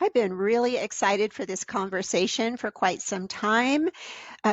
I've been really excited for this conversation for quite some time.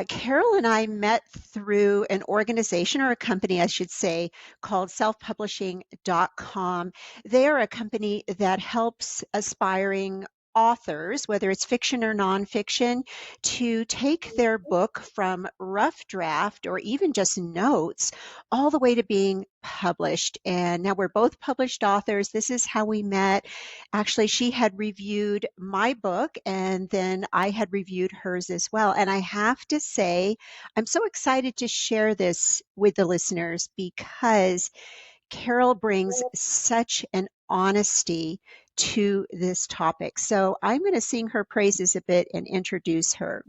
Carol and I met through an organization or a company, I should say, called selfpublishing.com. They are a company that helps aspiring authors, whether it's fiction or nonfiction, to take their book from rough draft or even just notes all the way to being published. And now we're both published authors. This is how we met. Actually, she had reviewed my book and then I had reviewed hers as well. And I have to say, I'm so excited to share this with the listeners because Carol brings such an honesty to this topic. So I'm going to sing her praises a bit and introduce her.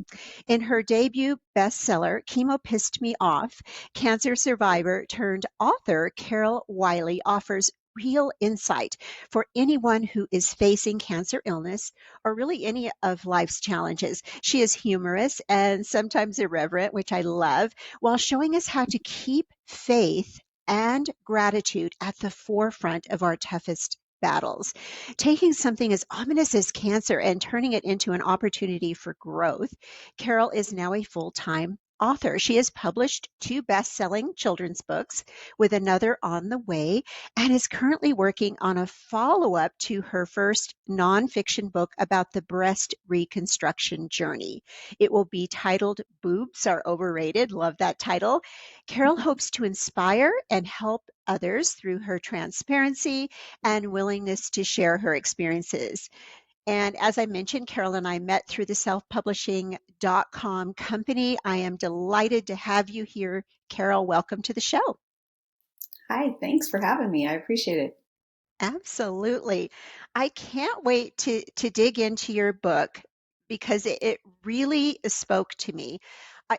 In her debut bestseller, Chemo Pissed Me Off, cancer survivor turned author Carol Wyllie offers real insight for anyone who is facing cancer illness or really any of life's challenges. She is humorous and sometimes irreverent, which I love, while showing us how to keep faith and gratitude at the forefront of our toughest battles. Taking something as ominous as cancer and turning it into an opportunity for growth, Carol is now a full time author. She has published two best selling children's books with another on the way and is currently working on a follow up to her first nonfiction book about the breast reconstruction journey. It will be titled Boobs Are Overrated. Love that title. Carol hopes to inspire and help others through her transparency and willingness to share her experiences. And as I mentioned, Carol and I met through the selfpublishing.com company. I am delighted to have you here, Carol. Welcome to the show. Hi, thanks for having me. I appreciate it. Absolutely. I can't wait to dig into your book because it really spoke to me.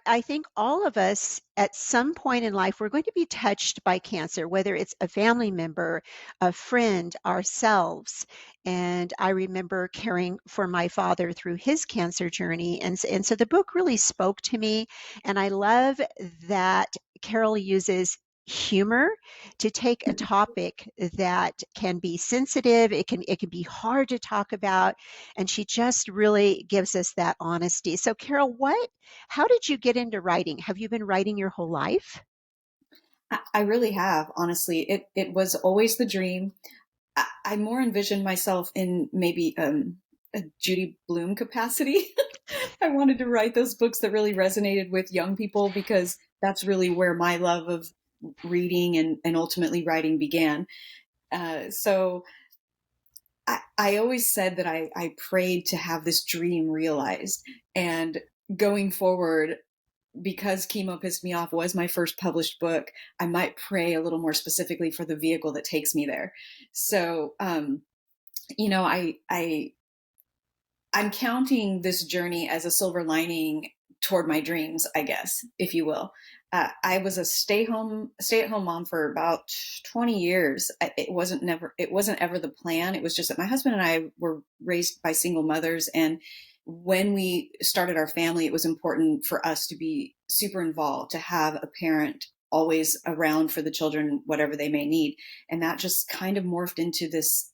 I think all of us at some point in life, we're going to be touched by cancer, whether it's a family member, a friend, ourselves. And I remember caring for my father through his cancer journey. And so the book really spoke to me. And I love that Carol uses humor to take a topic that can be sensitive, it can be hard to talk about, and she just really gives us that honesty. So Carol, how did you get into writing? Have you been writing your whole life? I really have, honestly. It was always the dream. I more envisioned myself in maybe a Judy Bloom capacity. I wanted to write those books that really resonated with young people because that's really where my love of reading and ultimately writing began. So I always said that I prayed to have this dream realized. And going forward, because Chemo Pissed Me Off was my first published book, I might pray a little more specifically for the vehicle that takes me there. So, you know, I'm counting this journey as a silver lining toward my dreams, I guess, if you will. I was a stay-at-home mom for about 20 years. It wasn't ever the plan. It was just that my husband and I were raised by single mothers, and when we started our family, it was important for us to be super involved, to have a parent always around for the children, whatever they may need. And that just kind of morphed into this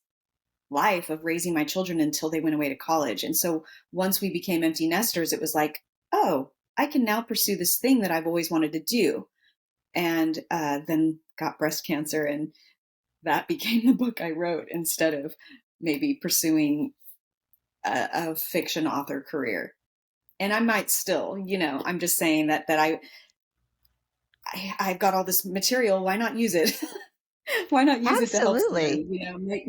life of raising my children until they went away to college. And so once we became empty nesters, it was like, oh, I can now pursue this thing that I've always wanted to do. And then got breast cancer, and that became the book I wrote instead of maybe pursuing a fiction author career. And I might still, I'm just saying I've got all this material. Why not use it? Why not use it to help Absolutely. somebody?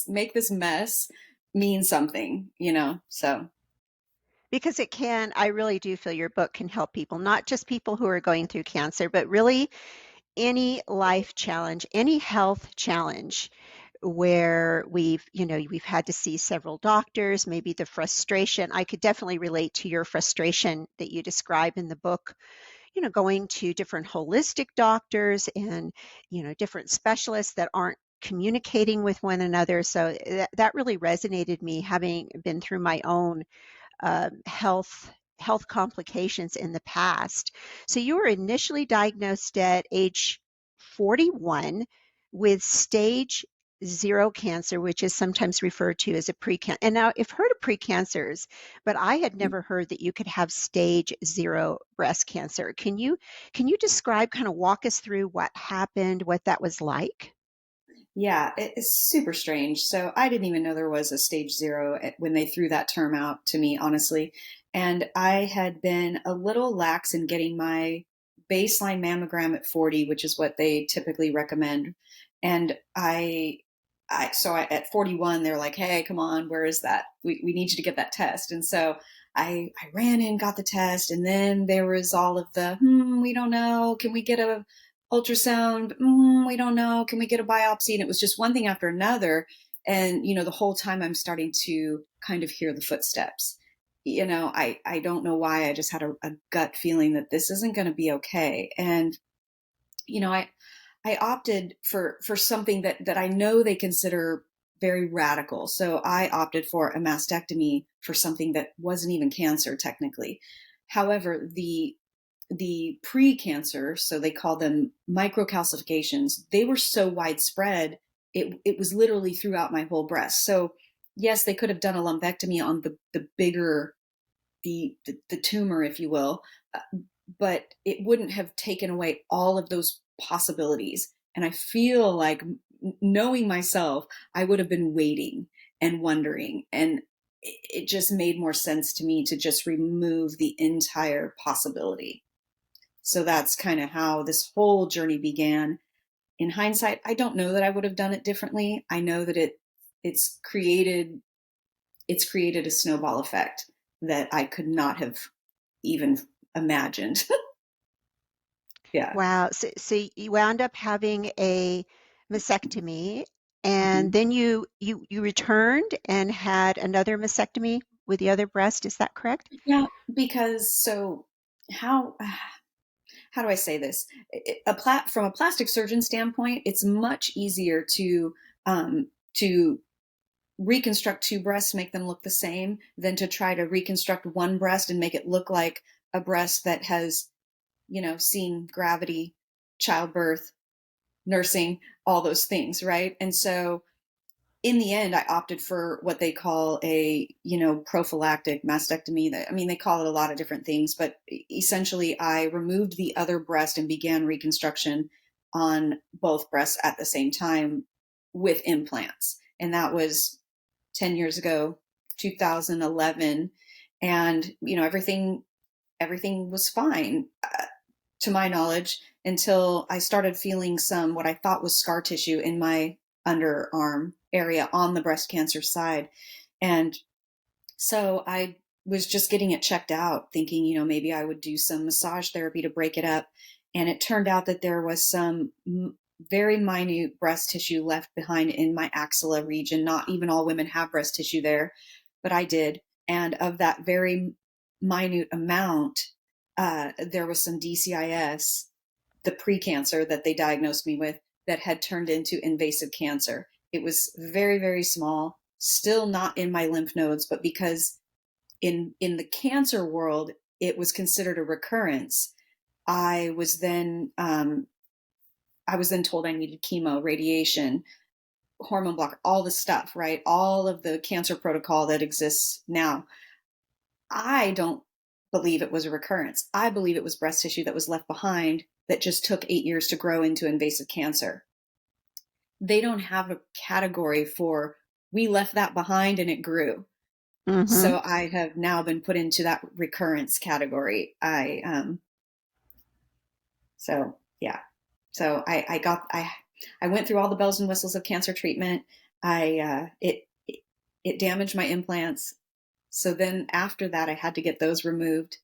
Make this mess mean something. So Because I really do feel your book can help people, not just people who are going through cancer, but really any life challenge, any health challenge where we've had to see several doctors, maybe the frustration. I could definitely relate to your frustration that you describe in the book, going to different holistic doctors and, different specialists that aren't communicating with one another. So that really resonated me having been through my own health complications in the past. So you were initially diagnosed at age 41 with stage zero cancer, which is sometimes referred to as a precancer. And now I've heard of precancers, but I had never heard that you could have stage zero breast cancer. Can you describe, kind of walk us through what happened, what that was like? Yeah, it's super strange. So I didn't even know there was a stage zero when they threw that term out to me, honestly. And I had been a little lax in getting my baseline mammogram at 40, which is what they typically recommend. And at 41, they're like, hey, come on, where is that? We need you to get that test. And so I ran in, got the test, and then there was all of the, we don't know. Can we get a ultrasound? We don't know. Can we get a biopsy? And it was just one thing after another. And, the whole time I'm starting to kind of hear the footsteps. I don't know why. I just had a gut feeling that this isn't going to be okay. And, I opted for something that I know they consider very radical. So I opted for a mastectomy for something that wasn't even cancer technically. However, the pre-cancer, so they call them microcalcifications, they were so widespread, it was literally throughout my whole breast. So yes, they could have done a lumpectomy on the bigger, the tumor, if you will, but it wouldn't have taken away all of those possibilities. And I feel like, knowing myself, I would have been waiting and wondering. And it just made more sense to me to just remove the entire possibility. So that's kind of how this whole journey began. In hindsight, I don't know that I would have done it differently. I know that it's created a snowball effect that I could not have even imagined. Yeah. Wow. So you wound up having a mastectomy, and Mhm. then you returned and had another mastectomy with the other breast. Is that correct? Yeah, because so how how do I say this? From a plastic surgeon standpoint, it's much easier to reconstruct two breasts, make them look the same, than to try to reconstruct one breast and make it look like a breast that has, seen gravity, childbirth, nursing, all those things, right? And so in the end, I opted for what they call a, prophylactic mastectomy. I mean, they call it a lot of different things, but essentially, I removed the other breast and began reconstruction on both breasts at the same time with implants. And that was 10 years ago, 2011. And, everything was fine, to my knowledge, until I started feeling some what I thought was scar tissue in my underarm area on the breast cancer side. And so I was just getting it checked out, thinking, maybe I would do some massage therapy to break it up. And it turned out that there was some very minute breast tissue left behind in my axilla region. Not even all women have breast tissue there, but I did. And of that very minute amount, there was some DCIS, the precancer that they diagnosed me with, that had turned into invasive cancer. It was very, very small, still not in my lymph nodes, but because in the cancer world, it was considered a recurrence. I was then um, I was then told I needed chemo, radiation, hormone blocker, all the stuff, right? All of the cancer protocol that exists now. I don't believe it was a recurrence. I believe it was breast tissue that was left behind that just took 8 years to grow into invasive cancer. They don't have a category for, we left that behind and it grew. Mm-hmm. So I have now been put into that recurrence category. So yeah. So I went through all the bells and whistles of cancer treatment. It damaged my implants. So then after that, I had to get those removed.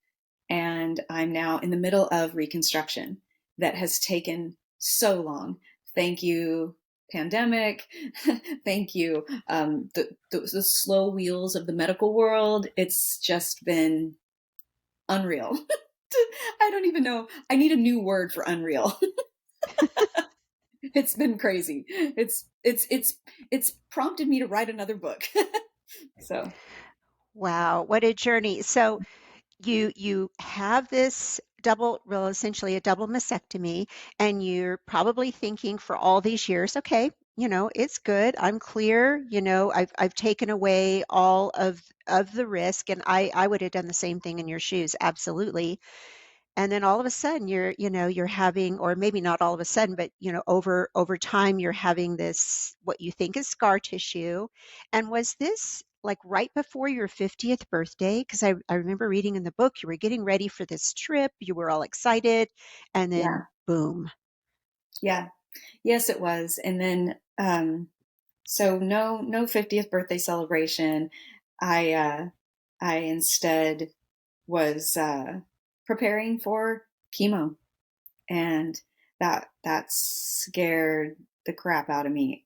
And I'm now in the middle of reconstruction that has taken so long. Thank you, pandemic. Thank you, the slow wheels of the medical world. It's just been unreal. I don't even know. I need a new word for unreal. It's been crazy. It's prompted me to write another book. So Wow, what a journey. So you have this double, well, essentially a double mastectomy, and you're probably thinking for all these years, okay, it's good. I'm clear. I've taken away all of the risk, and I would have done the same thing in your shoes, absolutely. And then all of a sudden you're having, or maybe not all of a sudden, but over time you're having this what you think is scar tissue. And was this like right before your 50th birthday? Because I remember reading in the book you were getting ready for this trip, you were all excited, and then Yeah. boom. Yeah. Yes, it was. And then, so no 50th birthday celebration. I, uh, I instead was, preparing for chemo, and that scared the crap out of me.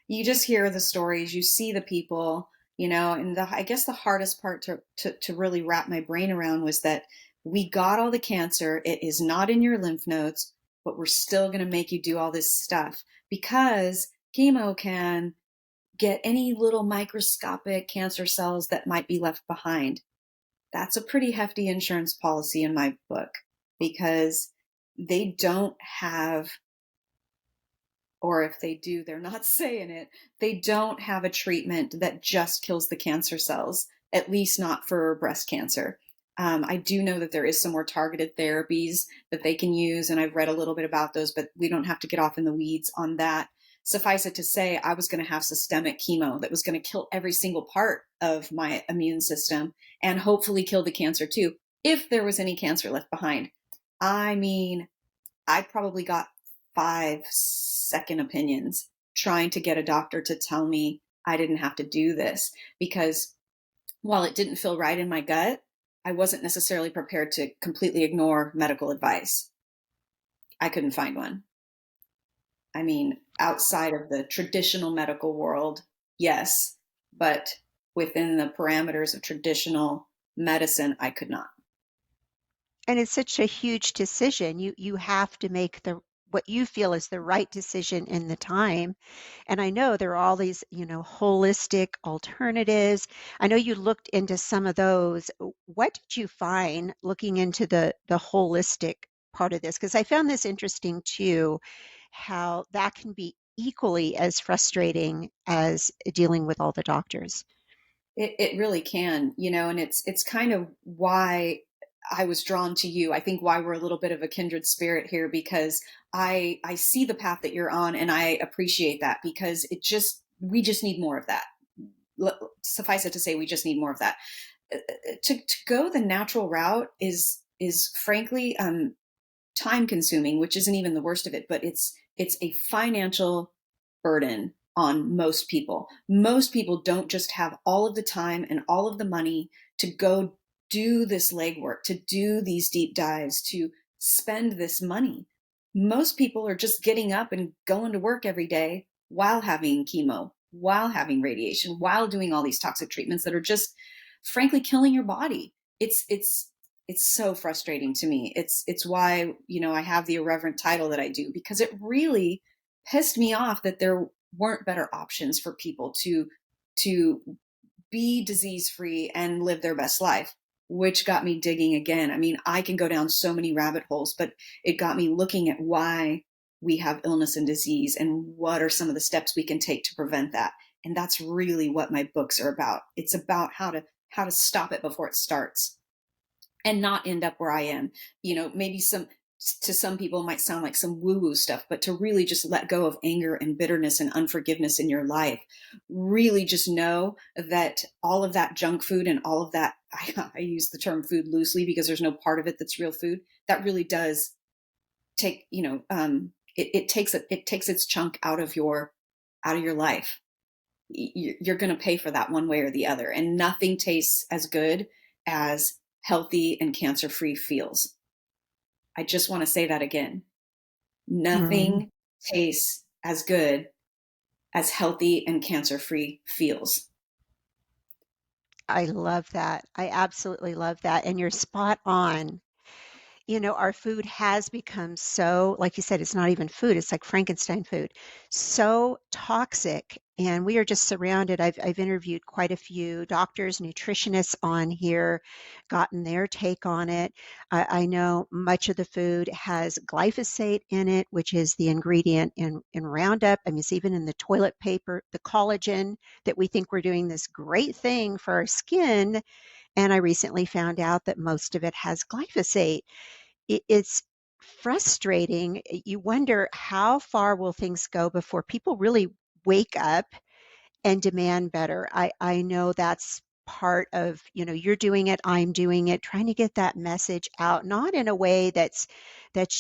You just hear the stories, you see the people, and I guess the hardest part to really wrap my brain around was that we got all the cancer. It is not in your lymph nodes, but we're still going to make you do all this stuff because chemo can get any little microscopic cancer cells that might be left behind. That's a pretty hefty insurance policy in my book because they don't have, or if they do, they're not saying it. They don't have a treatment that just kills the cancer cells, at least not for breast cancer. I do know that there is some more targeted therapies that they can use, and I've read a little bit about those, but we don't have to get off in the weeds on that. Suffice it to say, I was going to have systemic chemo that was going to kill every single part of my immune system and hopefully kill the cancer too, if there was any cancer left behind. I mean, I probably got 5 second opinions trying to get a doctor to tell me I didn't have to do this because while it didn't feel right in my gut, I wasn't necessarily prepared to completely ignore medical advice. I couldn't find one. I mean, outside of the traditional medical world, yes, but within the parameters of traditional medicine, I could not. And it's such a huge decision. You have to make the what you feel is the right decision in the time. And I know there are all these, holistic alternatives. I know you looked into some of those. What did you find looking into the holistic part of this? Because I found this interesting too, how that can be equally as frustrating as dealing with all the doctors. It really can, and it's kind of why I was drawn to you. I think why we're a little bit of a kindred spirit here because I see the path that you're on and I appreciate that because we just need more of that. Suffice it to say, we just need more of that. To go the natural route is frankly time consuming, which isn't even the worst of it, but it's a financial burden on most people. Most people don't just have all of the time and all of the money to go do this legwork, to do these deep dives, to spend this money. Most people are just getting up and going to work every day while having chemo, while having radiation, while doing all these toxic treatments that are just frankly killing your body. It's so frustrating to me. It's why, I have the irreverent title that I do because it really pissed me off that there weren't better options for people to be disease free and live their best life, which got me digging again. I mean, I can go down so many rabbit holes, but it got me looking at why we have illness and disease and what are some of the steps we can take to prevent that. And that's really what my books are about. It's about how to stop it before it starts and not end up where I am. Maybe to some people it might sound like some woo woo stuff, but to really just let go of anger and bitterness and unforgiveness in your life, really just know that all of that junk food and all of that, I use the term food loosely because there's no part of it that's real food, that really does take, it takes its chunk out of your life. You're going to pay for that one way or the other. And nothing tastes as good as healthy and cancer free feels. I just want to say that again. Mm, Nothing tastes as good as healthy and cancer free feels. I love that. I absolutely love that. And you're spot on. our food has become so, like you said, it's not even food, it's like Frankenstein food, so toxic. And we are just surrounded. I've interviewed quite a few doctors, nutritionists on here, gotten their take on it. I know much of the food has glyphosate in it, which is the ingredient in Roundup. I mean, it's even in the toilet paper, the collagen that we think we're doing this great thing for our skin. And I recently found out that most of it has glyphosate. It's frustrating. You wonder how far will things go before people really wake up and demand better. I know that's part of, you're doing it, I'm doing it, trying to get that message out, not in a way that's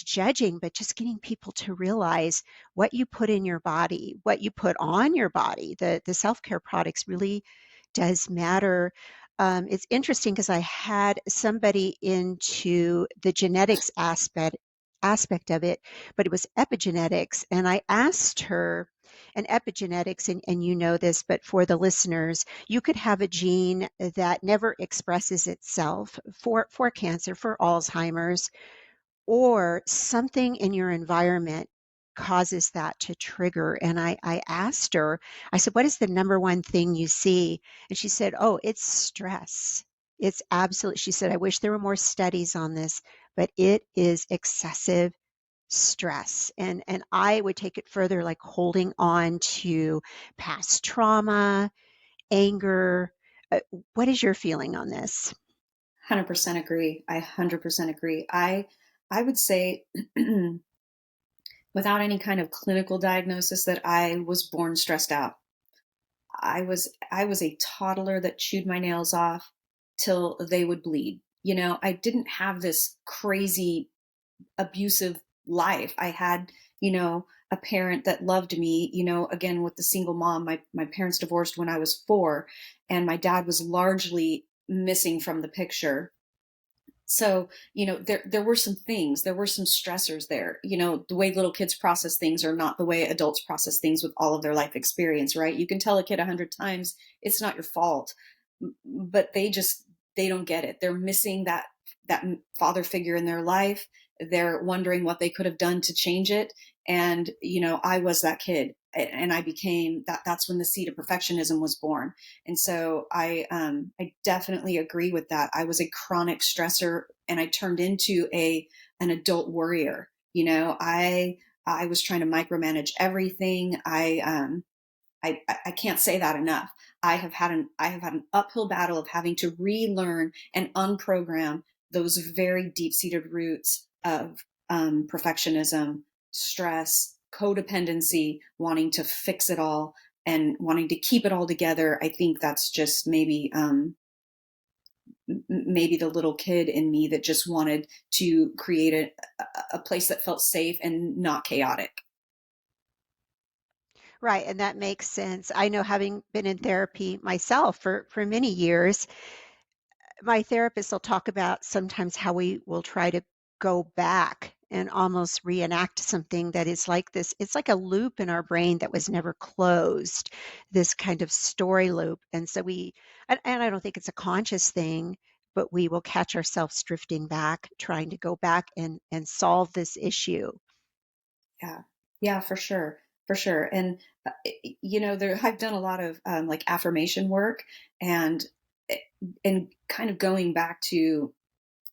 judging, but just getting people to realize what you put in your body, what you put on your body. The self-care products really does matter. It's interesting because I had somebody into the genetics aspect of it, but it was epigenetics, and I asked her, and epigenetics, and you know this, but for the listeners, you could have a gene that never expresses itself for cancer, for Alzheimer's, or something in your environment causes that to trigger. And I asked her, I said, what is the number one thing you see? And she said, oh, it's stress. It's absolute. She said, I wish there were more studies on this, but it is excessive stress. And I would take it further, like holding on to past trauma, anger. What is your feeling on this? 100% agree. I 100% agree. I would say without any kind of clinical diagnosis that I was born stressed out. I was a toddler that chewed my nails off till they would bleed. I didn't have this crazy abusive life. I had, a parent that loved me, again with the single mom. My parents divorced when I was 4, and my dad was largely missing from the picture. So, there were some things, there were some stressors there. The way little kids process things are not the way adults process things with all of their life experience, right? You can tell a kid 100 times it's not your fault, but they don't get it. They're missing that father figure in their life. They're wondering what they could have done to change it. And, I was that kid, and I became that. That's when the seed of perfectionism was born. And so I definitely agree with that. I was a chronic stressor, and I turned into an adult worrier. I was trying to micromanage everything. I can't say that enough. I have had an uphill battle of having to relearn and unprogram those very deep seated roots of perfectionism, stress, codependency, wanting to fix it all and wanting to keep it all together. I think that's just maybe the little kid in me that just wanted to create a place that felt safe and not chaotic. Right, and that makes sense. I know, having been in therapy myself for many years, my therapist will talk about sometimes how we will try to go back and almost reenact something that is like this. It's like a loop in our brain that was never closed, this kind of story loop. And so and I don't think it's a conscious thing, but we will catch ourselves drifting back, trying to go back and solve this issue. Yeah. Yeah, for sure. For sure. And, I've done a lot of like affirmation work, and, eh, and kind of going back to,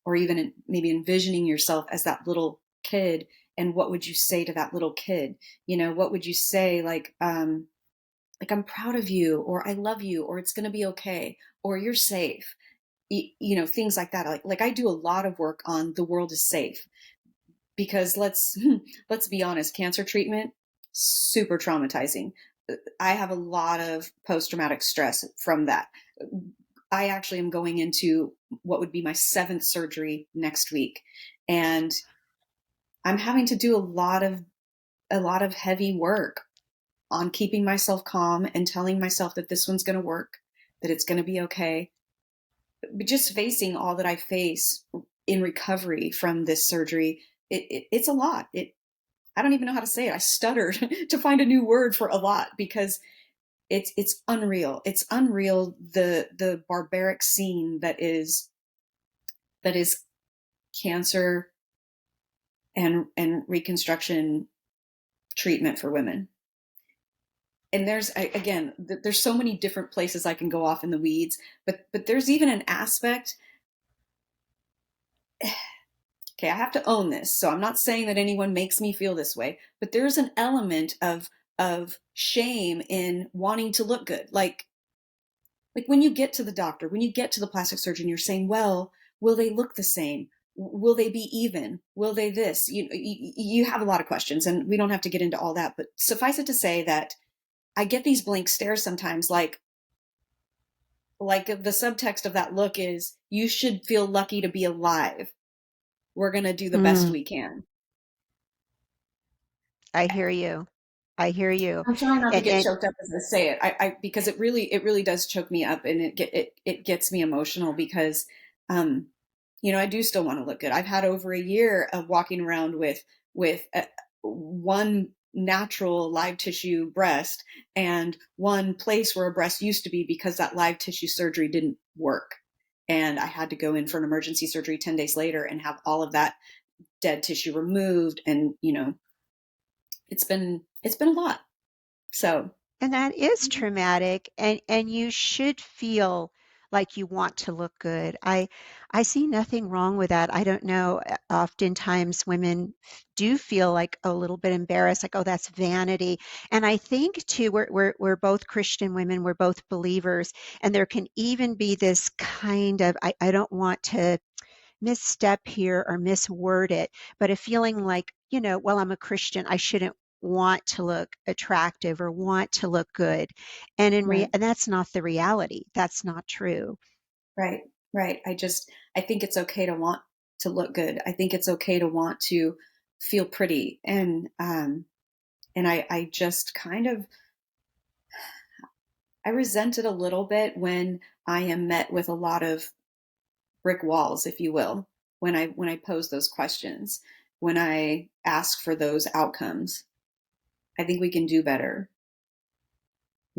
or even maybe envisioning yourself as that little kid. And what would you say to that little kid? What would you say? Like, I'm proud of you, or I love you, or it's going to be okay, or you're safe. Things like that. Like I do a lot of work on the world is safe, because let's be honest, cancer treatment, super traumatizing. I have a lot of post traumatic stress from that. I actually am going into what would be my 7th surgery next week, and I'm having to do a lot of heavy work on keeping myself calm and telling myself that this one's going to work, that it's going to be okay. But just facing all that I face in recovery from this surgery, it's a lot. I don't even know how to say it. I stuttered to find a new word for a lot, because it's unreal. It's unreal, the barbaric scene that is cancer and reconstruction treatment for women. And there's so many different places I can go off in the weeds, but there's even an aspect. Okay, I have to own this. So I'm not saying that anyone makes me feel this way, but there's an element of shame in wanting to look good. Like when you get to the doctor, when you get to the plastic surgeon, you're saying, well, will they look the same? Will they be even? Will they this? You have a lot of questions, and we don't have to get into all that, but suffice it to say that I get these blank stares sometimes, like the subtext of that look is, you should feel lucky to be alive. We're going to do the best Mm, we can. I hear you. I hear you. I'm trying not to get And choked up as I say it. I because it really does choke me up, and it gets me emotional because, um, I do still want to look good. I've had over a year of walking around with one natural live tissue breast and one place where a breast used to be because that live tissue surgery didn't work, and I had to go in for an emergency surgery 10 days later and have all of that dead tissue removed, and it's been a lot. So. And that is traumatic, and you should feel like you want to look good. I see nothing wrong with that. I don't know. Oftentimes women do feel like a little bit embarrassed, like, oh, that's vanity. And I think too, we're both Christian women, we're both believers, and there can even be this kind of, I don't want to misstep here or misword it, but a feeling like, well, I'm a Christian, I shouldn't want to look attractive or want to look good. Right. And that's not the reality. That's not true. Right, right. I think it's okay to want to look good. I think it's okay to want to feel pretty. And I just kind of, I resent it a little bit when I am met with a lot of brick walls, if you will, when I pose those questions, when I ask for those outcomes. I think we can do better.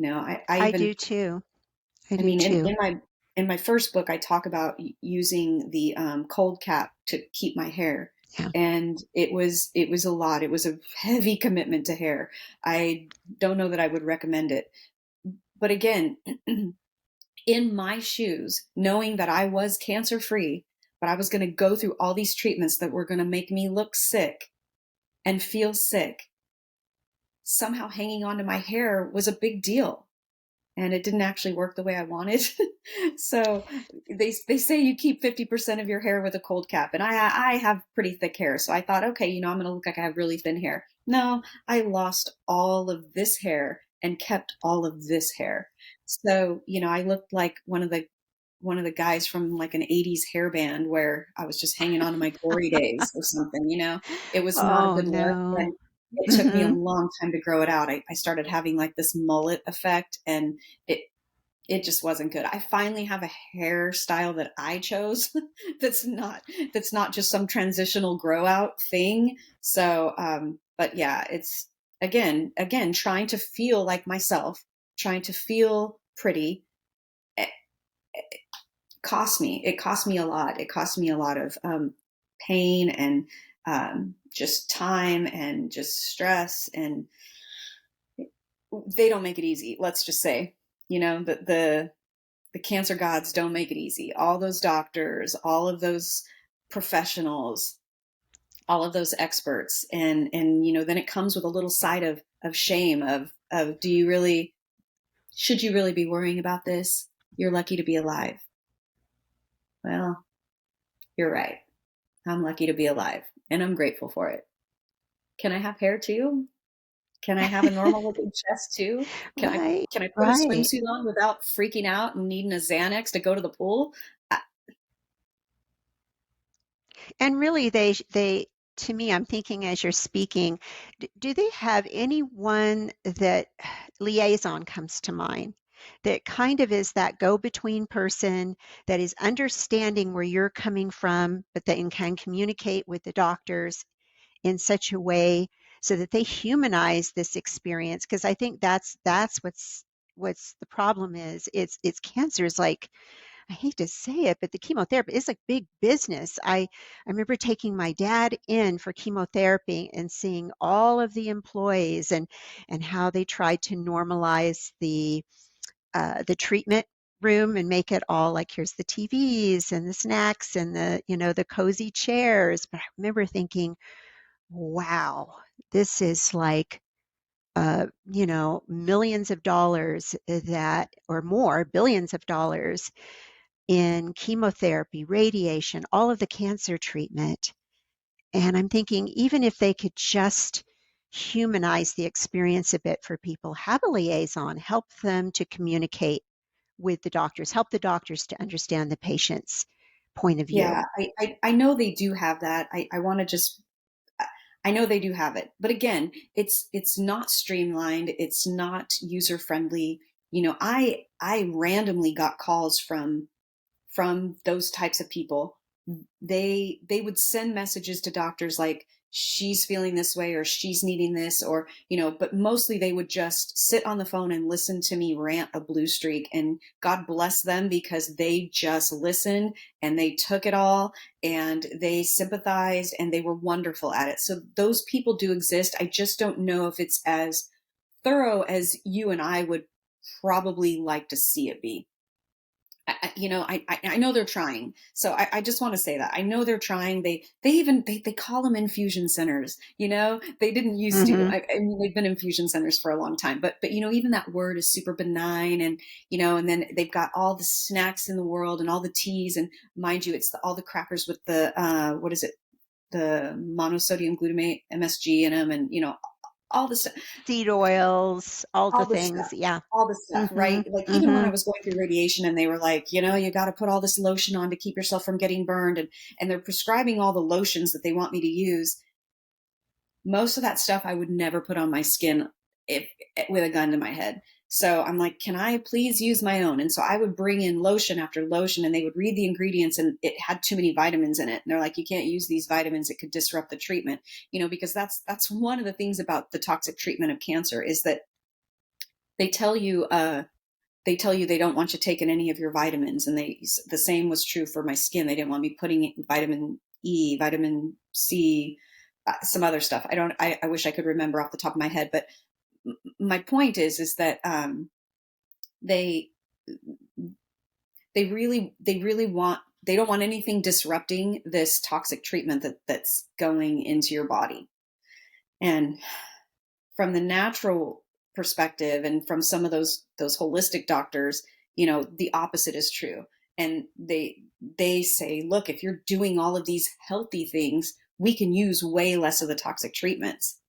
I I even, do too. I I do mean, in, too. in my first book, I talk about using the cold cap to keep my hair, Yeah. and it was a lot. It was a heavy commitment to hair. I don't know that I would recommend it. But again, in my shoes, knowing that I was cancer free, but I was going to go through all these treatments that were going to make me look sick and feel sick, somehow hanging on to my hair was a big deal, and it didn't actually work the way I wanted. So they say you keep 50% of your hair with a cold cap, and I have pretty thick hair, so I thought, okay, I'm going to look like I have really thin hair. No, I lost all of this hair and kept all of this hair. So I looked like one of the guys from like an 80s hair band where I was just hanging on to my glory days or something. It was not a Oh good look, no. and it took me a Hmm. long time to grow it out. I started having like this mullet effect, and it it just wasn't good. I finally have a hairstyle that I chose that's not that's not just some transitional grow out thing. So but yeah, it's again trying to feel like myself, trying to feel pretty. It cost me. It cost me a lot. It cost me a lot of pain and just time and just stress, and they don't make it easy. Let's just say, the cancer gods don't make it easy. All those doctors, all of those professionals, all of those experts, and then it comes with a little side of shame of do you really, should you really be worrying about this? You're lucky to be alive. Well, you're right. I'm lucky to be alive, and I'm grateful for it. Can I have hair too? Can I have a normal looking chest too? Can I Right. can I put a Right. swimsuit on without freaking out and needing a Xanax to go to the pool? I, And really, to me, I'm thinking as you're speaking, do they have anyone that liaison comes to mind that kind of is that go-between person that is understanding where you're coming from, but that can communicate with the doctors in such a way so that they humanize this experience? Because I think that's what's the problem is. It's cancer is like I hate to say it, but the chemotherapy is like big business. I remember taking my dad in for chemotherapy and seeing all of the employees and how they tried to normalize the treatment room and make it all like here's the TVs and the snacks and the cozy chairs. But I remember thinking, wow, this is like millions of dollars that or more, billions of dollars in chemotherapy, radiation, all of the cancer treatment. And I'm thinking, even if they could just humanize the experience a bit for people, have a liaison, help them to communicate with the doctors, help the doctors to understand the patient's point of view. Yeah, I know they do have that. I want to just I know they do have it. But again, it's not streamlined, it's not user friendly. I randomly got calls from those types of people. They would send messages to doctors like she's feeling this way or she's needing this, or but mostly they would just sit on the phone and listen to me rant a blue streak, and God bless them because they just listened and they took it all and they sympathized and they were wonderful at it. So those people do exist. I just don't know if it's as thorough as you and I would probably like to see it be. I know they're trying. So I just want to say that I know they're trying. They call them infusion centers. They didn't used to. Hmm. I mean, they've been infusion centers for a long time, but even that word is super benign, and and then they've got all the snacks in the world and all the teas, and mind you, it's all the crackers with the what is it, the monosodium glutamate MSG in them, and all the stuff, Seed oils, all the all the stuff, things. Yeah. all the stuff, Hmm. right? Like even when Hmm. I was going through radiation and they were like, you got to put all this lotion on to keep yourself from getting burned. And they're prescribing all the lotions that they want me to use. Most of that stuff I would never put on my skin if with a gun to my head. So I'm like, can I please use my own? And so I would bring in lotion after lotion and they would read the ingredients and it had too many vitamins in it. And they're like, you can't use these vitamins. It could disrupt the treatment, because that's one of the things about the toxic treatment of cancer is that they tell you they don't want you taking any of your vitamins, and the same was true for my skin. They didn't want me putting vitamin E, vitamin C, some other stuff. I wish I could remember off the top of my head, but my point is that they they really want they don't want anything disrupting this toxic treatment that's going into your body. And from the natural perspective and from some of those holistic doctors, the opposite is true. And they say, look, if you're doing all of these healthy things, we can use way less of the toxic treatments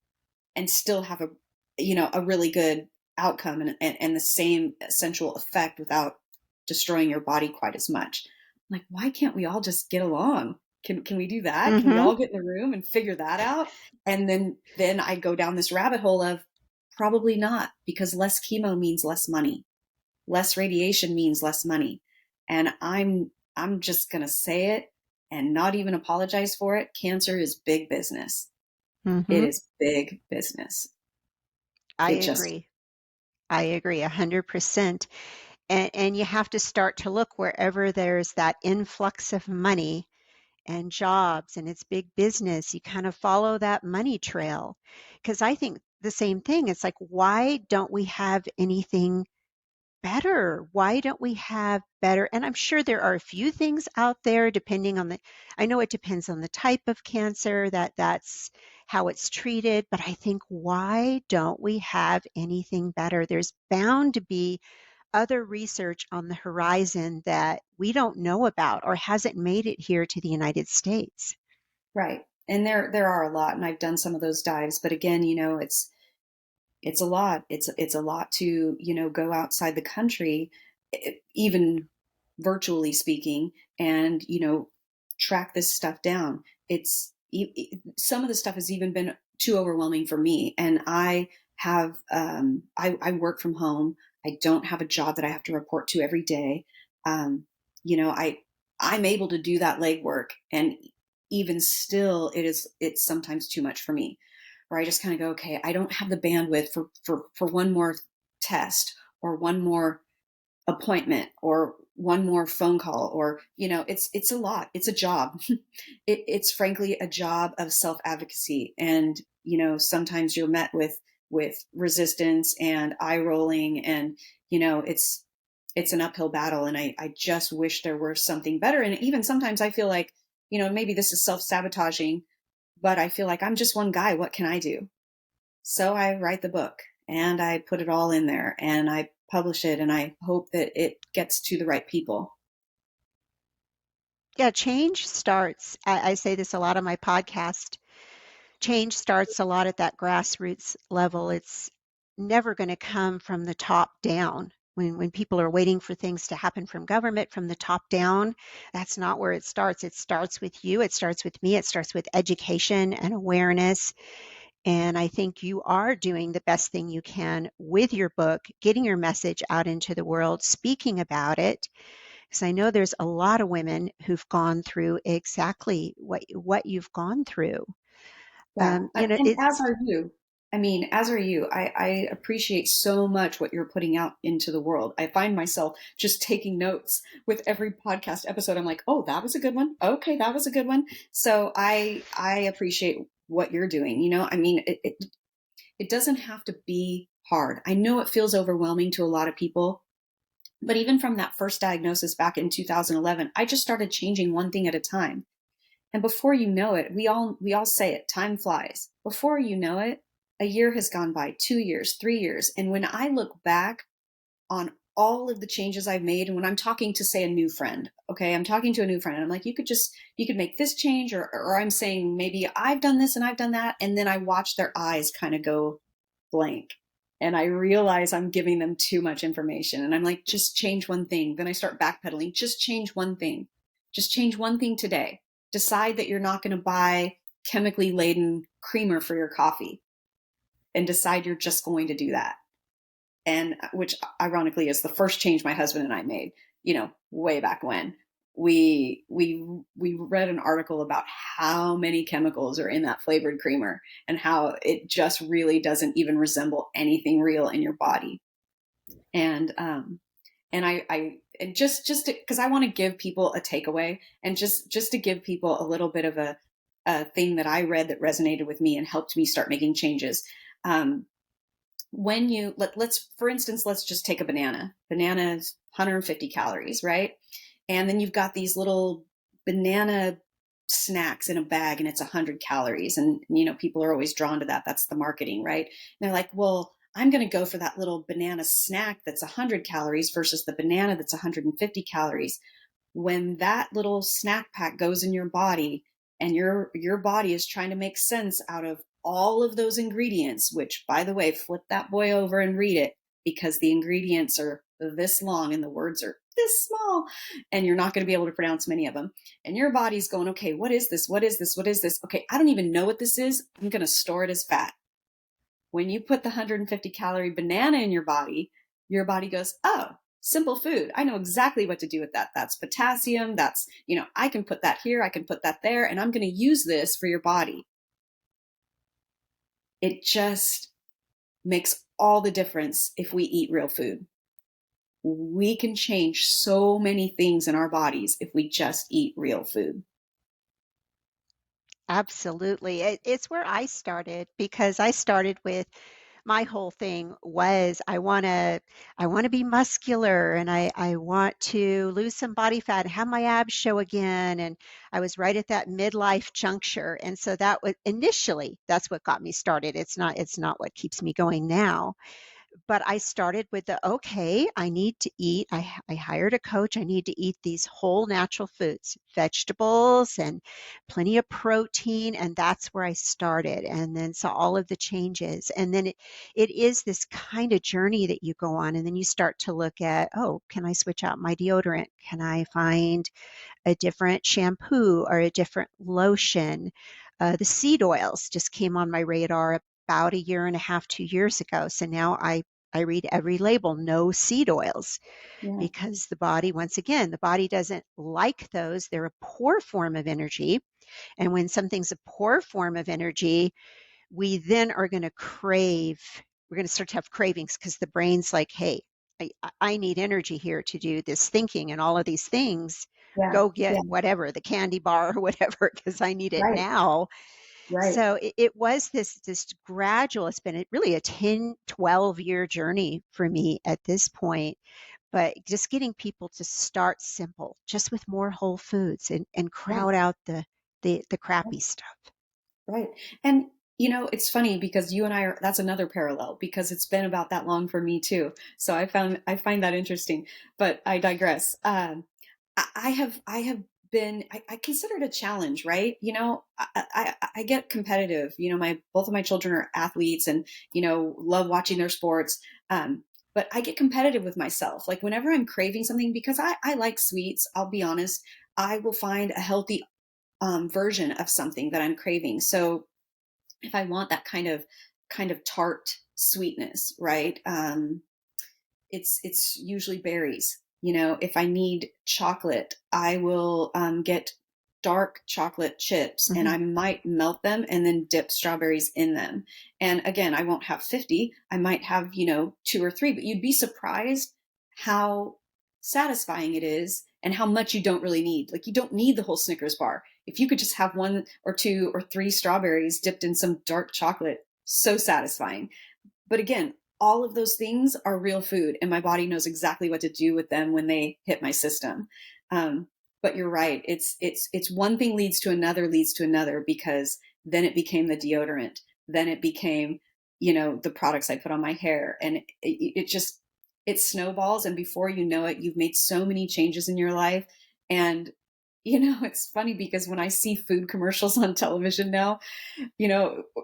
and still have a really good outcome and the same essential effect without destroying your body quite as much. I'm like, why can't we all just get along? Can we do that? Can we Hmm. all get in the room and figure that out? And then I go down this rabbit hole of probably not, because less chemo means less money. Less radiation means less money. And I'm just going to say it and not even apologize for it. Cancer is big business. It Hmm. is big business. I It just agree. I agree 100%. And you have to start to look wherever there's that influx of money and jobs and it's big business. You kind of follow that money trail. Because I think the same thing. It's like, why don't we have anything better? Why don't we have better? And I'm sure there are a few things out there depending on I know it depends on the type of cancer that's how it's treated, but I think why don't we have anything better? There's bound to be other research on the horizon that we don't know about or hasn't made it here to the United States. right. And there are a lot, and I've done some of those dives. But again, it's a lot. It's a lot to go outside the country, even virtually speaking, and track this stuff down. Some of the stuff has even been too overwhelming for me, and I work from home. I don't have a job that I have to report to every day. um, I'm able to do that legwork, and even still it's sometimes too much for me, where I just kind of go, okay, I don't have the bandwidth for one more test or one more appointment or one more phone call, or it's a lot. It's a job. It's frankly a job of self advocacy, and sometimes you're met with resistance and eye rolling, and it's an uphill battle. And I just wish there were something better. And even sometimes I feel like, maybe this is self sabotaging, but I feel like I'm just one guy. What can I do? So I write the book and I put it all in there and I publish it, and I hope that it gets to the right people. Yeah, change starts. I say this a lot on my podcast. Change starts a lot at that grassroots level. It's never going to come from the top down. When people are waiting for things to happen from government, from the top down, that's not where it starts. It starts with you. It starts with me. It starts with education and awareness. And I think you are doing the best thing you can with your book, getting your message out into the world, speaking about it. Because I know there's a lot of women who've gone through exactly what you've gone through. Yeah. And as It's are you. I mean, as are you. I appreciate so much what you're putting out into the world. I find myself just taking notes with every podcast episode. I'm like, oh, that was a good one. Okay, that was a good one. So I appreciate what you're doing. I mean, it doesn't have to be hard. I know it feels overwhelming to a lot of people, but even from that first diagnosis back in 2011, I just started changing one thing at a time. And before you know it, we all say it, time flies. Before you know it, a year has gone by, 2 years, 3 years. And when I look back on all of the changes I've made, and when I'm talking to, say, a new friend, okay, I'm talking to a new friend and I'm like, you could make this change, or I'm saying maybe I've done this and I've done that. And then I watch their eyes kind of go blank. And I realize I'm giving them too much information. And I'm like, just change one thing. Then I start backpedaling, just change one thing. Just change one thing today. Decide that you're not going to buy chemically laden creamer for your coffee, and decide you're just going to do that. And which ironically is the first change my husband and I made, way back when. We read an article about how many chemicals are in that flavored creamer and how it just really doesn't even resemble anything real in your body. And and just because I want to give people a takeaway, and just to give people a little bit of a thing that I read that resonated with me and helped me start making changes. When you let's for instance, let's just take a banana. Banana is 150 calories, right? And then you've got these little banana snacks in a bag and it's 100 calories. And people are always drawn to that. That's the marketing, right? And they're like, well, I'm going to go for that little banana snack that's 100 calories versus the banana that's 150 calories. When that little snack pack goes in your body, and your body is trying to make sense out of all of those ingredients, which, by the way, flip that boy over and read it, because the ingredients are this long and the words are this small, and you're not going to be able to pronounce many of them. And your body's going, okay, what is this? What is this? What is this? Okay, I don't even know what this is. I'm going to store it as fat. When you put the 150 calorie banana in your body goes, oh, simple food. I know exactly what to do with that. That's potassium. That's, I can put that here. I can put that there. And I'm going to use this for your body. It just makes all the difference if we eat real food. We can change so many things in our bodies if we just eat real food. absolutely. It's where I started, because I started with my whole thing was I want to be muscular, and I want to lose some body fat and have my abs show again. And I was right at that midlife juncture. And so that was initially, that's what got me started. It's not what keeps me going now. But I started with okay, I need to eat. I hired a coach. I need to eat these whole natural foods, vegetables, and plenty of protein. And that's where I started, and then saw all of the changes. And then it is this kind of journey that you go on. And then you start to look at, oh, can I switch out my deodorant? Can I find a different shampoo or a different lotion? The seed oils just came on my radar about a year and a half, 2 years ago. So now I read every label, no seed oils, Yeah. because the body, once again, the body doesn't like those. They're a poor form of energy. And when something's a poor form of energy, we then are going to we're going to start to have cravings, because the brain's like, hey, I need energy here to do this thinking and all of these things. Yeah. Go get Yeah. whatever, the candy bar or whatever, because I need it Right. now. Right. So it was this gradual, it's been really a 10, 12-year journey for me at this point. But just getting people to start simple, just with more whole foods and Right. crowd out the crappy stuff. Right. And it's funny because you and I are, that's another parallel because it's been about that long for me too. So I find that interesting, but I digress. I have been, I consider it a challenge, right? I get competitive, both of my children are athletes and, love watching their sports. But I get competitive with myself. Like whenever I'm craving something, because I like sweets, I'll be honest, I will find a healthy version of something that I'm craving. So if I want that kind of tart sweetness, right? It's usually berries. If I need chocolate, I will get dark chocolate chips and Hmm. I might melt them and then dip strawberries in them. And again, I won't have 50. I might have, two or three, but you'd be surprised how satisfying it is and how much you don't really need. Like you don't need the whole Snickers bar. If you could just have one or two or three strawberries dipped in some dark chocolate, so satisfying. But again, all of those things are real food, and my body knows exactly what to do with them when they hit my system. Um, but you're right; it's one thing leads to another because then it became the deodorant, then it became the products I put on my hair, and it just it snowballs, and before you know it, you've made so many changes in your life. And it's funny because when I see food commercials on television now,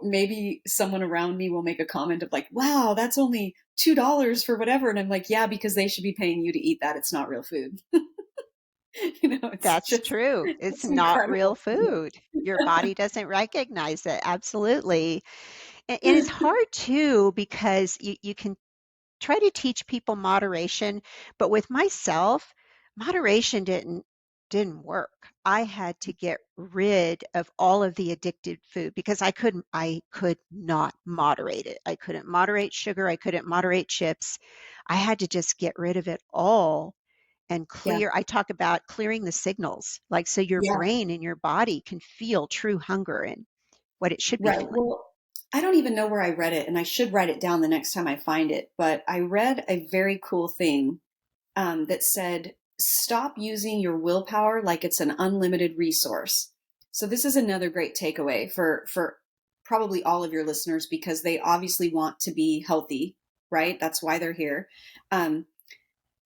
maybe someone around me will make a comment of like, wow, that's only $2 for whatever. And I'm like, yeah, because they should be paying you to eat that. It's not real food. It's That's just, true. It's it's not real incredible. food. Your body doesn't recognize it. Absolutely. And it's hard too because you can try to teach people moderation, but with myself, moderation didn't work. I had to get rid of all of the addicted food because I could not moderate it. I couldn't moderate sugar, I couldn't moderate chips. I had to just get rid of it all and Yeah. clear. I talk about clearing the signals, like so your Yeah. brain and your body can feel true hunger and what it should be Right. feeling. Well, I don't even know where I read it, and I should write it down the next time I find it. But I read a very cool thing that said, stop using your willpower like it's an unlimited resource. So this is another great takeaway for probably all of your listeners because they obviously want to be healthy, right? That's why they're here. Um,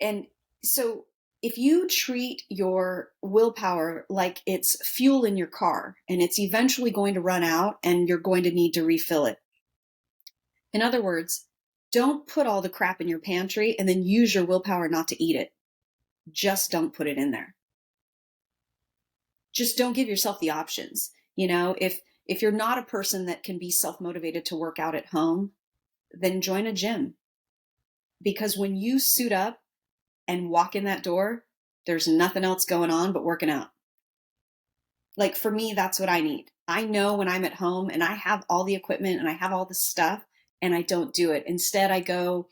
and so if you treat your willpower like it's fuel in your car and it's eventually going to run out and you're going to need to refill it. In other words, don't put all the crap in your pantry and then use your willpower not to eat it. Just don't put it in there. Just don't give yourself the options. If you're not a person that can be self-motivated to work out at home, then join a gym. Because when you suit up and walk in that door, there's nothing else going on but working out. Like for me, that's what I need. I know when I'm at home and I have all the equipment and I have all the stuff and I don't do it. Instead, I go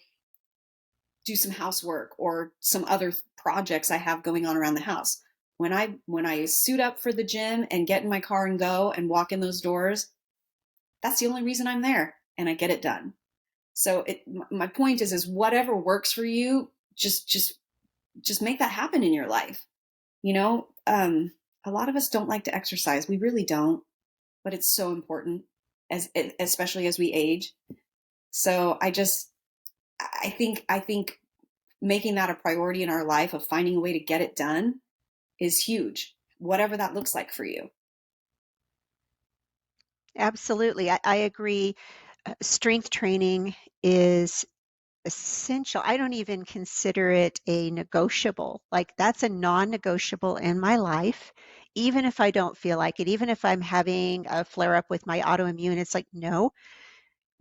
do some housework or some other projects I have going on around the house. When I suit up for the gym and get in my car and go and walk in those doors, that's the only reason I'm there and I get it done. So my point is whatever works for you, just make that happen in your life. A lot of us don't like to exercise. We really don't, but it's so important especially as we age. So I think making that a priority in our life of finding a way to get it done is huge, whatever that looks like for you. Absolutely. I agree. Strength training is essential. I don't even consider it a negotiable. Like that's a non-negotiable in my life. Even if I don't feel like it, even if I'm having a flare up with my autoimmune, it's like, no,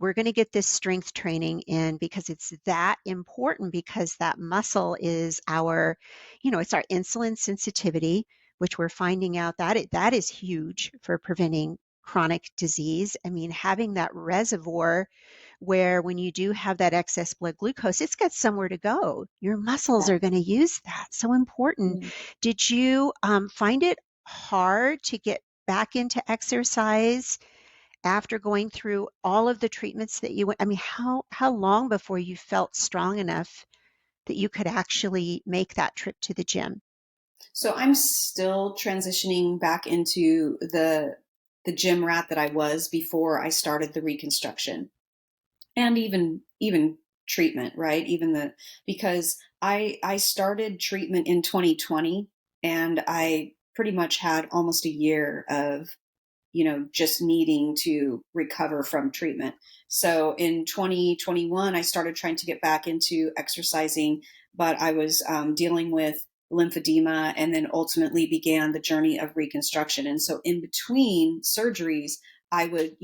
we're going to get this strength training in because it's that important because that muscle is it's our insulin sensitivity, which we're finding out that is huge for preventing chronic disease. I mean, having that reservoir where when you do have that excess blood glucose, it's got somewhere to go. Your muscles Yeah. are going to use that. So important. Yeah. Did you find it hard to get back into exercise after going through all of the treatments that you went? I mean, how long before you felt strong enough that you could actually make that trip to the gym? So I'm still transitioning back into the gym rat that I was before I started the reconstruction, and even treatment, right? Even the because I started treatment in 2020, and I pretty much had almost a year of just needing to recover from treatment. So in 2021, I started trying to get back into exercising, but I was dealing with lymphedema, and then ultimately began the journey of reconstruction. And so in between surgeries, I would,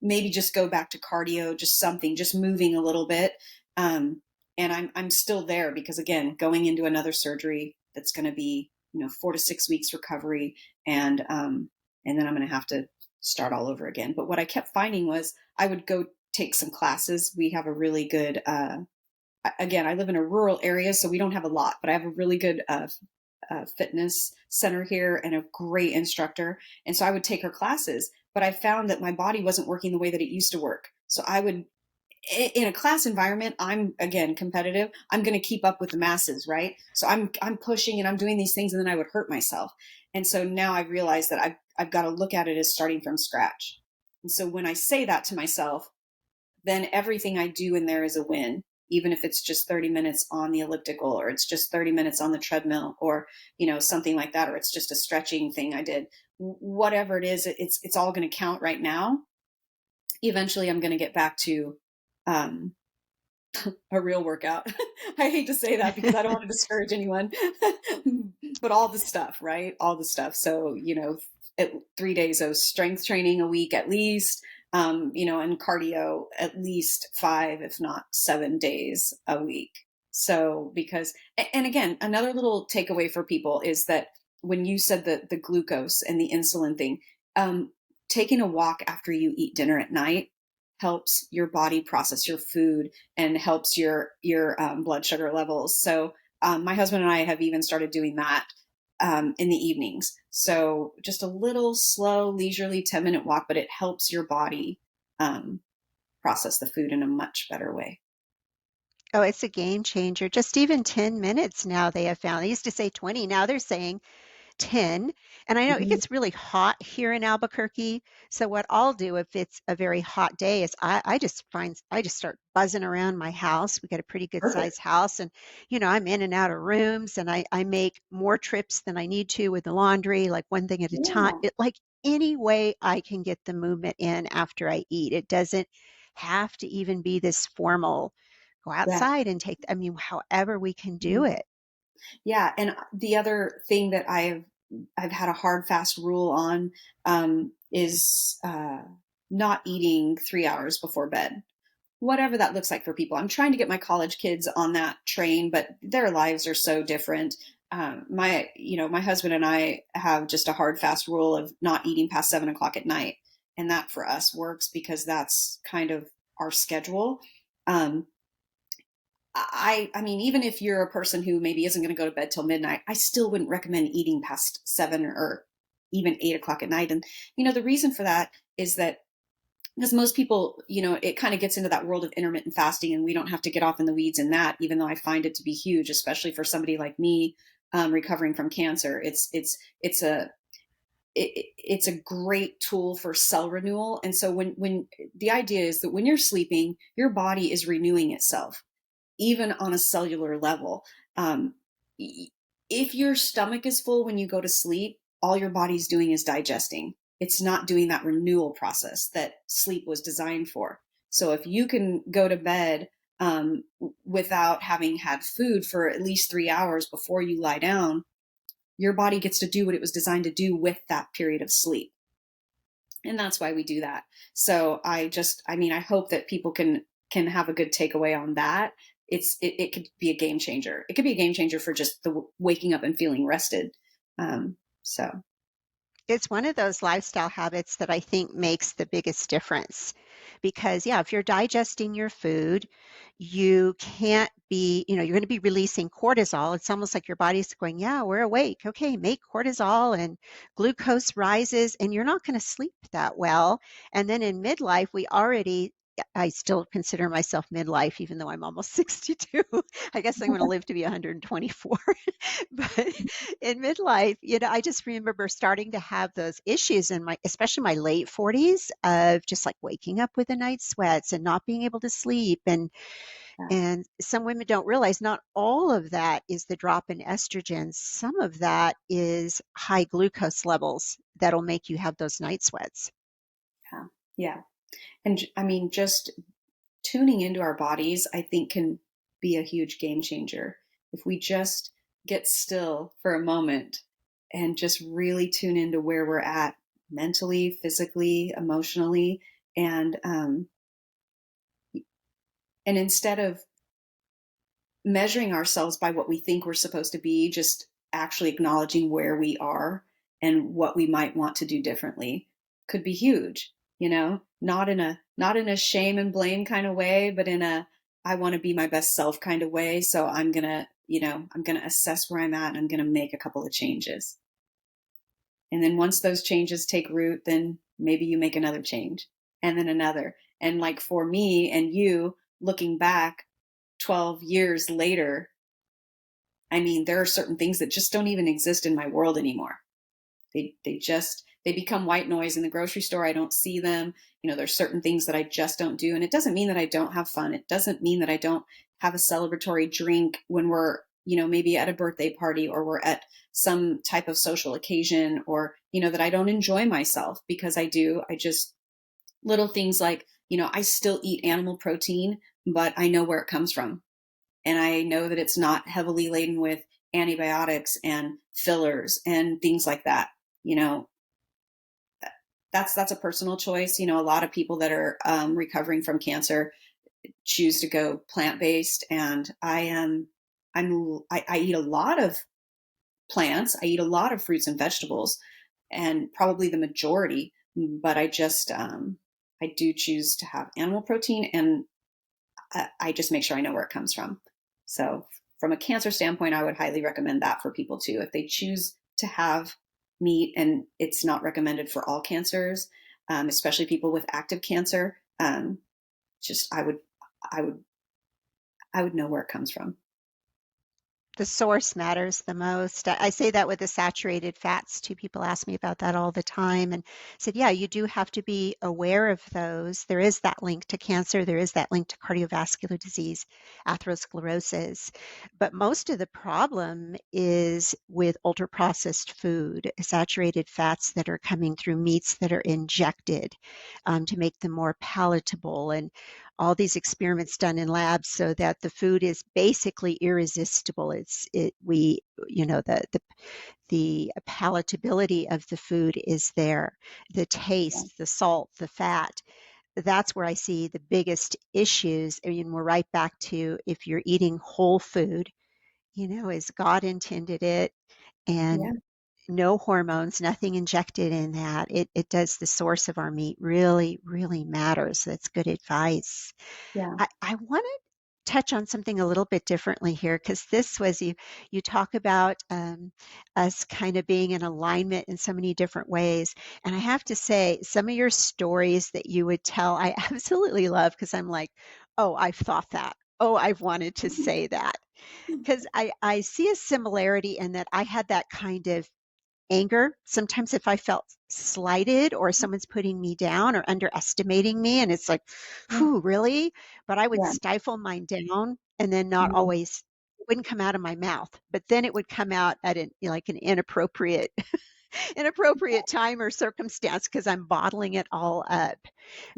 maybe just go back to cardio, just something, just moving a little bit. And I'm still there because, again, going into another surgery that's going to be 4 to 6 weeks recovery, and then I'm going to have to start all over again. But what I kept finding was I would go take some classes. We have a really good again, I live in a rural area, so we don't have a lot, but I have a really good fitness center here and a great instructor. And so I would take her classes, but I found that my body wasn't working the way that it used to work. So I would, in a class environment, I'm again competitive. I'm going to keep up with the masses, right? So I'm pushing and I'm doing these things, and then I would hurt myself. And so now I've realized that I've got to look at it as starting from scratch. And so when I say that to myself, then everything I do in there is a win, even if it's just 30 minutes on the elliptical, or it's just 30 minutes on the treadmill, or, something like that, or it's just a stretching thing I did. Whatever it is, it's all going to count right now. Eventually I'm going to get back to um, a real workout. I hate to say that because I don't want to discourage anyone, but all the stuff, right? All the stuff. So, 3 days of strength training a week at least, and cardio at least 5, if not 7 days a week. So, because, and again, another little takeaway for people is that when you said the glucose and the insulin thing, taking a walk after you eat dinner at night helps your body process your food and helps your blood sugar levels. So my husband and I have even started doing that in the evenings. So just a little slow, leisurely 10-minute walk, but it helps your body um, process the food in a much better way. Oh, it's a game changer. Just even 10 minutes now they have found. They used to say 20, now they're saying 10. And I know it Mhm. gets really hot here in Albuquerque. So what I'll do if it's a very hot day is I just start buzzing around my house. We got a pretty good Perfect. sized house, and I'm in and out of rooms, and I make more trips than I need to with the laundry, like one thing at a time. Yeah. It like any way I can get the movement in after I eat. It doesn't have to even be this formal. Go Yeah. outside and take, I mean, however we can do Mhm. it. Yeah. And the other thing that I've had a hard fast rule on is not eating 3 hours before bed, whatever that looks like for people. I'm trying to get my college kids on that train, but their lives are so different. My husband and I have just a hard, fast rule of not eating past 7 o'clock at night. And that for us works because that's kind of our schedule. Um, I mean, even if you're a person who maybe isn't going to go to bed till midnight, I still wouldn't recommend eating past 7 or even 8 o'clock at night. And, the reason for that is that because most people, it kind of gets into that world of intermittent fasting, and we don't have to get off in the weeds in that, even though I find it to be huge, especially for somebody like me recovering from cancer. It's a great tool for cell renewal. And so when the idea is that when you're sleeping, your body is renewing itself, even on a cellular level. Um, if your stomach is full when you go to sleep, all your body's doing is digesting. It's not doing that renewal process that sleep was designed for. So if you can go to bed without having had food for at least 3 hours before you lie down, your body gets to do what it was designed to do with that period of sleep. And that's why we do that. So I hope that people can have a good takeaway on that. It could be a game changer. It could be a game changer for just the waking up and feeling rested. So It's one of those lifestyle habits that I think makes the biggest difference. Because, yeah, if you're digesting your food, you can't be, you're going to be releasing cortisol. It's almost like your body's going, yeah, we're awake. Okay, make cortisol and glucose rises, and you're not going to sleep that well. And then in midlife, I still consider myself midlife, even though I'm almost 62. I guess I'm going to live to be 124. But in midlife, I just remember starting to have those issues in especially my late 40s of just like waking up with the night sweats and not being able to sleep. Yeah, And some women don't realize not all of that is the drop in estrogen. Some of that is high glucose levels that'll make you have those night sweats. yeah, yeah. And I mean, just tuning into our bodies, I think, can be a huge game changer. If we just get still for a moment and just really tune into where we're at mentally, physically, emotionally, and and instead of measuring ourselves by what we think we're supposed to be, just actually acknowledging where we are and what we might want to do differently could be huge, not in a shame and blame kind of way, but in a I want to be my best self kind of way. So I'm going to assess where I'm at and I'm going to make a couple of changes. And then once those changes take root, then maybe you make another change and then another. And like for me and you looking back 12 years later, I mean, there are certain things that just don't even exist in my world anymore. They become white noise in the grocery store. I don't see them. There's certain things that I just don't do. And it doesn't mean that I don't have fun. It doesn't mean that I don't have a celebratory drink when we're, maybe at a birthday party or we're at some type of social occasion, or, that I don't enjoy myself, because I do. I just little things like, I still eat animal protein, but I know where it comes from. And I know that it's not heavily laden with antibiotics and fillers and things like that. You know, that's a personal choice. A lot of people that are recovering from cancer choose to go plant based, and I eat a lot of plants. I eat a lot of fruits and vegetables, and probably the majority. But I do choose to have animal protein, and I just make sure I know where it comes from. So, from a cancer standpoint, I would highly recommend that for people too. If they choose to have meat, and it's not recommended for all cancers, especially people with active cancer, just I would, I would know where it comes from. The source matters the most. I say that with the saturated fats too. People ask me about that all the time, and said, yeah, you do have to be aware of those. There is that link to cancer. There is that link to cardiovascular disease, atherosclerosis. But most of the problem is with ultra processed food, saturated fats that are coming through meats that are injected to make them more palatable, and all these experiments done in labs so that the food is basically irresistible. The palatability of the food is there, the Yeah, taste, the salt, the fat. That's where I see the biggest issues. I mean, we're right back to if you're eating whole food, as God intended it, and yeah, no hormones, nothing injected in that. It does the source of our meat really, really matters. That's good advice. yeah, I want to touch on something a little bit differently here, because this was you talk about us kind of being in alignment in so many different ways. And I have to say, some of your stories that you would tell, I absolutely love, because I'm like, oh, I've thought that. Oh, I've wanted to say that. Because I see a similarity in that I had that kind of anger. Sometimes if I felt slighted or someone's putting me down or underestimating me, and it's like, yeah, whew, really? But I would yeah, stifle mine down and then not mhm, always, it wouldn't come out of my mouth, but then it would come out at like an inappropriate time or circumstance because I'm bottling it all up.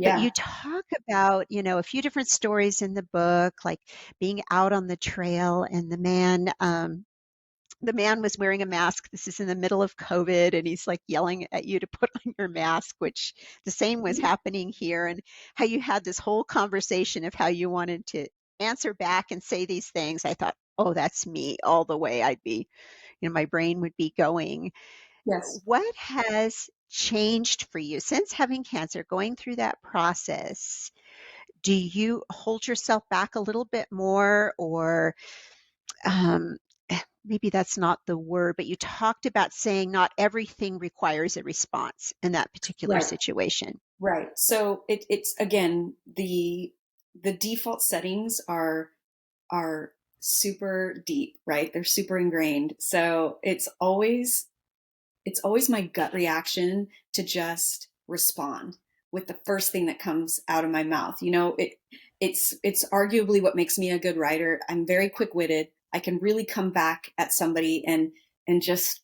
But yeah, you talk about, a few different stories in the book, like being out on the trail and the man was wearing a mask. This is in the middle of COVID, and he's like yelling at you to put on your mask, which the same was happening here. And how you had this whole conversation of how you wanted to answer back and say these things. I thought, oh, that's me all the way. My brain would be going. Yes. What has changed for you since having cancer, going through that process? Do you hold yourself back a little bit more, or um, maybe that's not the word, but you talked about saying not everything requires a response in that particular Right. situation. Right. So it's again, the default settings are super deep, right? They're super ingrained. So it's always my gut reaction to just respond with the first thing that comes out of my mouth. It's arguably what makes me a good writer. I'm very quick-witted. I can really come back at somebody and just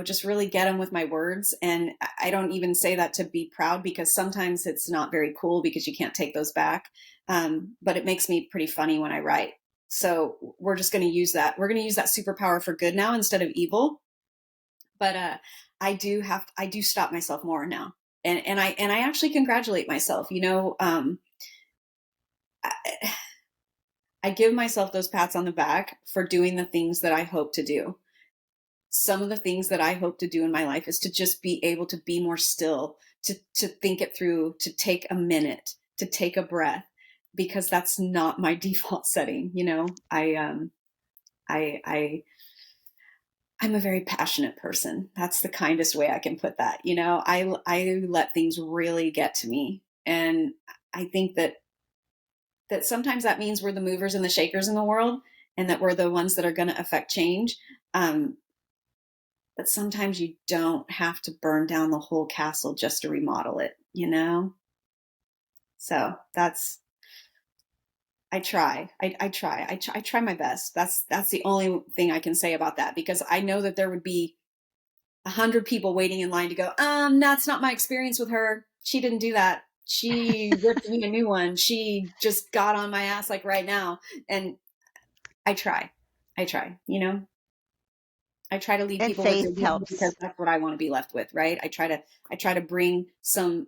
just really get them with my words. And I don't even say that to be proud, because sometimes it's not very cool because you can't take those back. But it makes me pretty funny when I write. So we're just going to use that. We're going to use that superpower for good now instead of evil. But I do stop myself more now. And I actually congratulate myself. I, I give myself those pats on the back for doing the things that I hope to do. Some of the things that I hope to do in my life is to just be able to be more still, to think it through, to take a minute, to take a breath, because that's not my default setting. I I'm a very passionate person. That's the kindest way I can put that. I let things really get to me, and I think that sometimes that means we're the movers and the shakers in the world, and that we're the ones that are going to affect change. Um, but sometimes you don't have to burn down the whole castle just to remodel it. So that's I try. I try. I try my best. That's the only thing I can say about that, because I know that there would be 100 people waiting in line to go, that's not my experience with her. She didn't do that. She ripped me a new one. She just got on my ass like right now. And I try. I try to leave And people with faith dignity, because helps. that's what I want to be left with, right? I try to bring some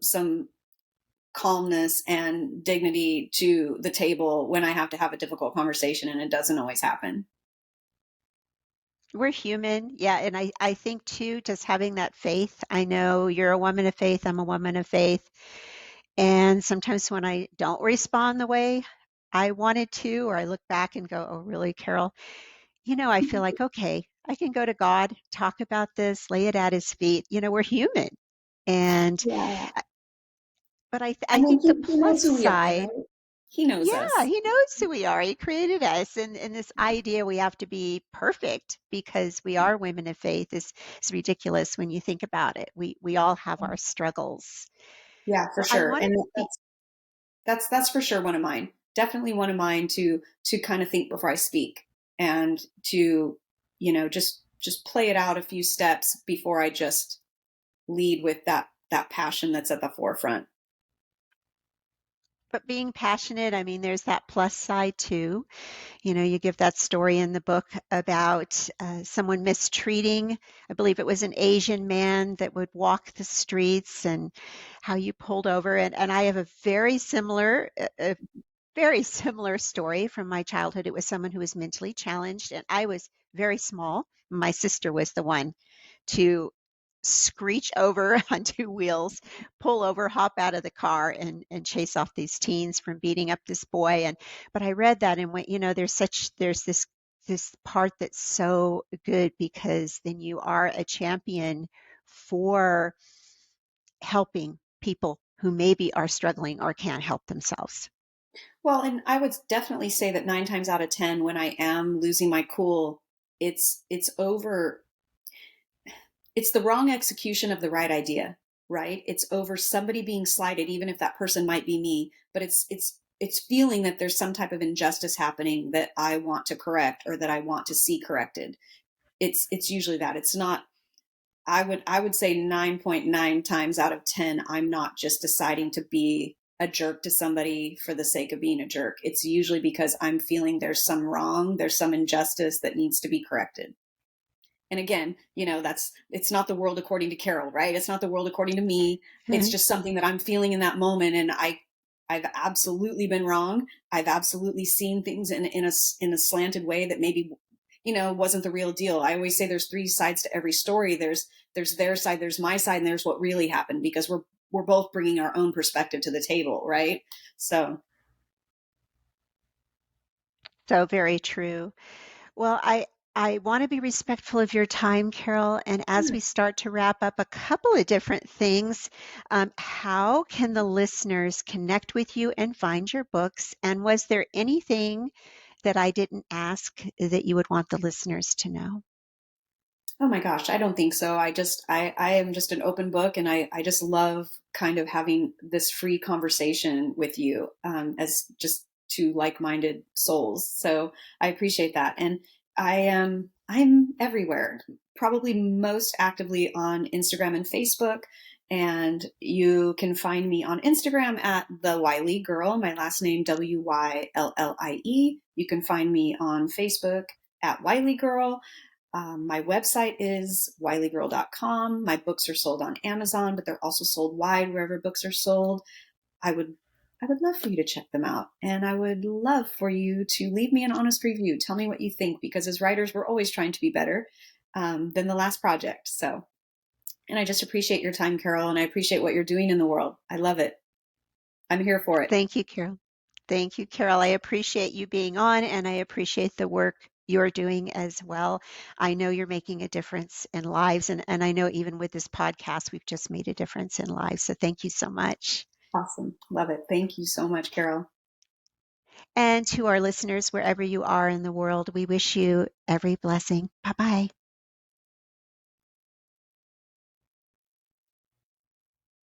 calmness and dignity to the table when I have to have a difficult conversation, and it doesn't always happen. We're human. Yeah. And I think too, just having that faith. I know you're a woman of faith. I'm a woman of faith. And sometimes when I don't respond the way I wanted to, or I look back and go, oh, really, Carol? I feel like, okay, I can go to God, talk about this, lay it at his feet. We're human. And, Yeah. I I mean, think the he plus knows who we are, side, right? He knows yeah, us. he knows who we are. He created us. And this idea we have to be perfect because we are women of faith is ridiculous when you think about it. We all have our struggles. Yeah, for Well, I sure. wanted And to be that's for sure one of mine. Definitely one of mine to kind of think before I speak, and to just play it out a few steps before I just lead with that passion that's at the forefront. but being passionate, I mean, there's that plus side too. You give that story in the book about someone mistreating, I believe it was an Asian man that would walk the streets, and how you pulled over. And I have a very similar story from my childhood. It was someone who was mentally challenged, and I was very small. My sister was the one to screech over on two wheels, pull over, hop out of the car, and chase off these teens from beating up this boy. But I read that and went, there's this part that's so good, because then you are a champion for helping people who maybe are struggling or can't help themselves. Well, and I would definitely say that 9 times out of 10, when I am losing my cool, it's over. It's the wrong execution of the right idea, right? It's over somebody being slighted, even if that person might be me, but it's feeling that there's some type of injustice happening that I want to correct, or that I want to see corrected. It's usually that. It's not. I would say 9.9 times out of 10, I'm not just deciding to be a jerk to somebody for the sake of being a jerk. It's usually because I'm feeling there's some wrong, there's some injustice that needs to be corrected. And again, it's not the world according to Carol, right? It's not the world according to me. It's just something that I'm feeling in that moment. And I've absolutely been wrong. I've absolutely seen things in a slanted way that maybe wasn't the real deal. I always say there's three sides to every story. There's their side, there's my side, and there's what really happened, because we're both bringing our own perspective to the table, right? So, So very true. Well, I want to be respectful of your time, Carol. And as we start to wrap up, a couple of different things. How can the listeners connect with you and find your books? And was there anything that I didn't ask that you would want the listeners to know? oh my gosh, I don't think so. I am just an open book, and I just love kind of having this free conversation with you, as just two like-minded souls. So I appreciate that. And I'm everywhere, probably most actively on Instagram and Facebook. And you can find me on Instagram at the Wyllie Girl, my last name Wyllie. You can find me on Facebook at Wyllie Girl. My website is wyliegirl.com. My books are sold on Amazon, but they're also sold wide wherever books are sold. I would I would love for you to check them out. And I would love for you to leave me an honest review. Tell me what you think, because as writers, we're always trying to be better than the last project. So, and I just appreciate your time, Carol, and I appreciate what you're doing in the world. I love it. I'm here for it. Thank you, Carol. Thank you, Carol. I appreciate you being on and I appreciate the work you're doing as well. I know you're making a difference in lives, and I know even with this podcast, we've just made a difference in lives. So thank you so much. Awesome. Love it. Thank you so much, Carol. And to our listeners, wherever you are in the world, we wish you every blessing. Bye bye.